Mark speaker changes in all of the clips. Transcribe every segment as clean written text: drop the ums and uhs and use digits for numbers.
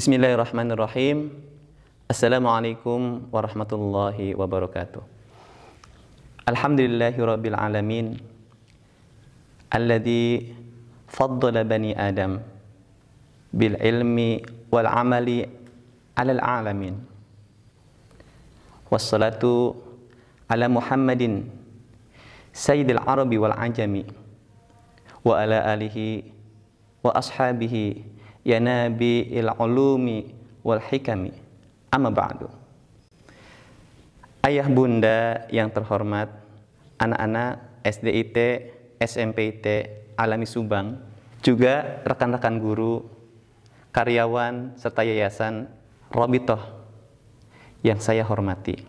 Speaker 1: Bismillahirrahmanirrahim. Assalamualaikum warahmatullahi wabarakatuh. Alhamdulillahirabbil alamin alladzi faddala bani Adam bil ilmi wal amali 'alal alamin. Wassalatu ala Muhammadin sayyidil arabi wal ajami wa ala alihi wa ashabihi ya nabi'il ulumi wal hikami. Amma ba'du. Ayah bunda yang terhormat, anak-anak SDIT, SMPIT, Alami Subang, juga rekan-rekan guru, karyawan, serta yayasan Robitoh yang saya hormati.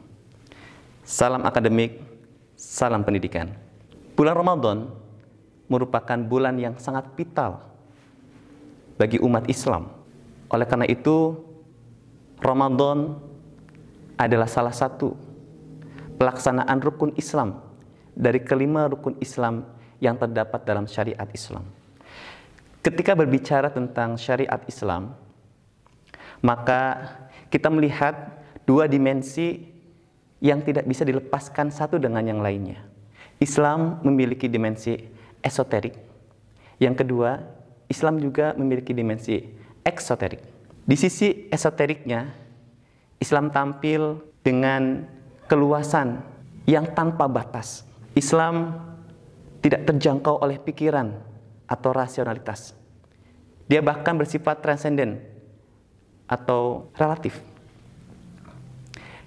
Speaker 1: Salam akademik, salam pendidikan. Bulan Ramadan merupakan bulan yang sangat vital bagi umat Islam. Oleh karena itu, Ramadan adalah salah satu pelaksanaan rukun Islam dari kelima rukun Islam yang terdapat dalam syariat Islam. Ketika berbicara tentang syariat Islam, maka kita melihat dua dimensi yang tidak bisa dilepaskan satu dengan yang lainnya. Islam memiliki dimensi esoterik. Yang kedua, Islam juga memiliki dimensi eksoterik. Di sisi esoteriknya, Islam tampil dengan keluasan yang tanpa batas. Islam tidak terjangkau oleh pikiran atau rasionalitas. Dia bahkan bersifat transenden atau relatif.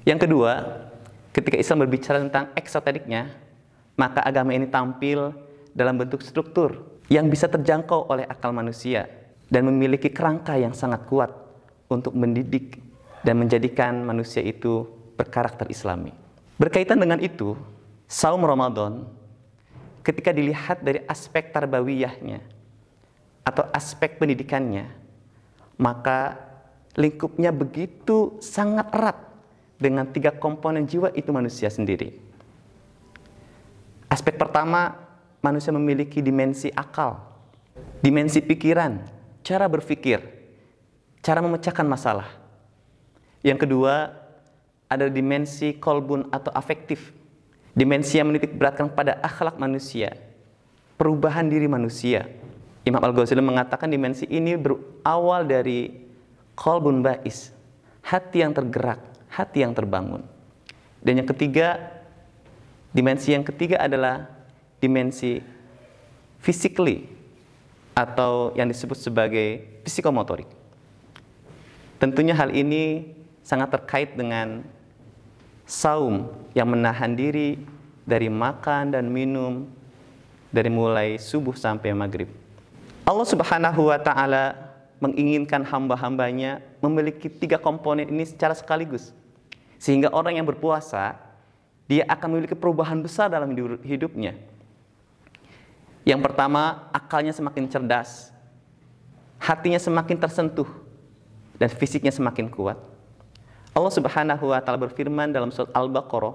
Speaker 1: Yang kedua, ketika Islam berbicara tentang eksoteriknya, maka agama ini tampil dalam bentuk struktur yang bisa terjangkau oleh akal manusia dan memiliki kerangka yang sangat kuat untuk mendidik dan menjadikan manusia itu berkarakter Islami. Berkaitan dengan itu, saum Ramadan ketika dilihat dari aspek tarbawiyahnya atau aspek pendidikannya, maka lingkupnya begitu sangat erat dengan tiga komponen jiwa itu manusia sendiri. Aspek pertama, manusia memiliki dimensi akal, dimensi pikiran, cara berpikir, cara memecahkan masalah. Yang kedua, ada dimensi kolbun atau afektif, dimensi yang menitik beratkan pada akhlak manusia, perubahan diri manusia. Imam Al-Ghazali mengatakan dimensi ini berawal dari kolbun ba'is, hati yang tergerak, hati yang terbangun. Dan yang ketiga, dimensi yang ketiga adalah dimensi physically atau yang disebut sebagai psikomotorik. Tentunya hal ini sangat terkait dengan saum yang menahan diri dari makan dan minum dari mulai subuh sampai maghrib. Allah Subhanahu wa ta'ala menginginkan hamba-hambanya memiliki tiga komponen ini secara sekaligus, sehingga orang yang berpuasa dia akan memiliki perubahan besar dalam hidupnya. Yang pertama, akalnya semakin cerdas, hatinya semakin tersentuh, dan fisiknya semakin kuat. Allah Subhanahu wa ta'ala berfirman dalam surat Al-Baqarah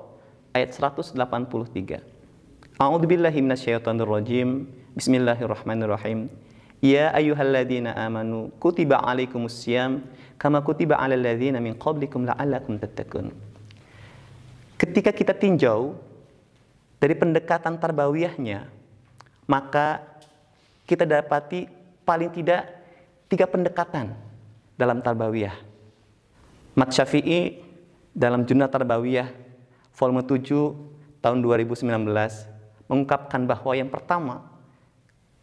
Speaker 1: ayat 183. A'udzubillahi minasyaitonirrajim. Bismillahirrahmanirrahim. Ya ayyuhalladzina amanu kutiba alaikumussyam kama kutiba alal ladzina min qablikum la'allakum tattaqun. Ketika kita tinjau dari pendekatan tarbawiyahnya, maka kita dapati paling tidak tiga pendekatan dalam tarbawiyah. Mat Syafi'i dalam Jurnal Tarbawiyah volume 7 tahun 2019 mengungkapkan bahwa yang pertama,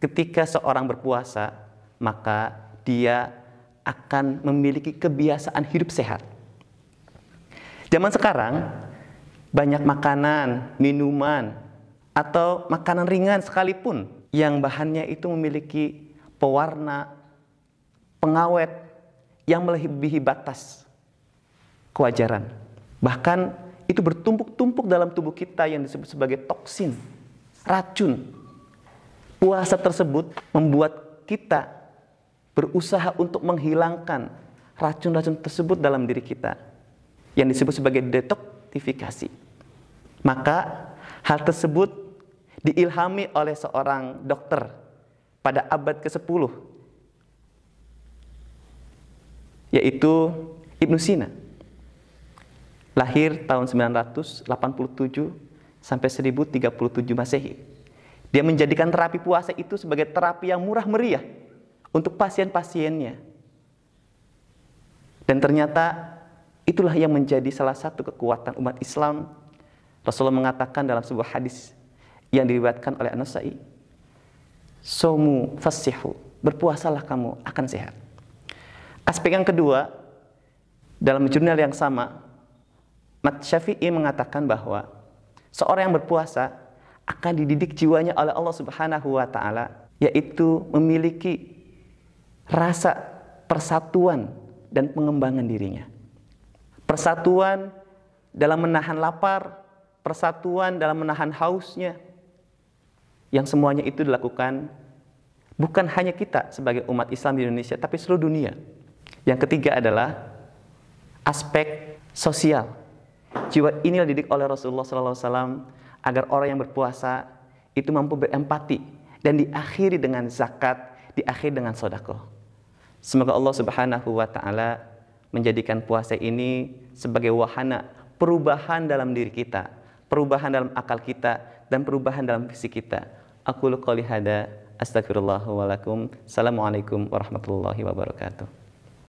Speaker 1: ketika seorang berpuasa, maka dia akan memiliki kebiasaan hidup sehat. Zaman sekarang banyak makanan, minuman, atau makanan ringan sekalipun yang bahannya itu memiliki pewarna, pengawet yang melebihi batas kewajaran. Bahkan itu bertumpuk-tumpuk dalam tubuh kita yang disebut sebagai toksin, racun. Puasa tersebut membuat kita berusaha untuk menghilangkan racun-racun tersebut dalam diri kita yang disebut sebagai detoksifikasi. Maka hal tersebut diilhami oleh seorang dokter pada abad ke-10 yaitu Ibnu Sina. Lahir tahun 987 sampai 1037 Masehi. Dia menjadikan terapi puasa itu sebagai terapi yang murah meriah untuk pasien-pasiennya. Dan ternyata itulah yang menjadi salah satu kekuatan umat Islam. Rasulullah mengatakan dalam sebuah hadis yang diriwayatkan oleh An-Nasa'i, "Somu fasihu," berpuasalah kamu akan sehat. Aspek yang kedua, dalam jurnal yang sama, Mat Syafi'i mengatakan bahwa seorang yang berpuasa akan dididik jiwanya oleh Allah Subhanahu wa Ta'ala, yaitu memiliki rasa persatuan dan pengembangan dirinya. Persatuan dalam menahan lapar, persatuan dalam menahan hausnya, yang semuanya itu dilakukan bukan hanya kita sebagai umat Islam di Indonesia, tapi seluruh dunia. Yang ketiga adalah aspek sosial. Jiwa ini dididik oleh Rasulullah SAW agar orang yang berpuasa itu mampu berempati dan diakhiri dengan zakat, diakhiri dengan sedekah. Semoga Allah Subhanahu wa Ta'ala menjadikan puasa ini sebagai wahana perubahan dalam diri kita, perubahan dalam akal kita, dan perubahan dalam fisik kita. Aqulu qouli hadza, astaghfirullah wa lakum. Assalamualaikum warahmatullahi wabarakatuh.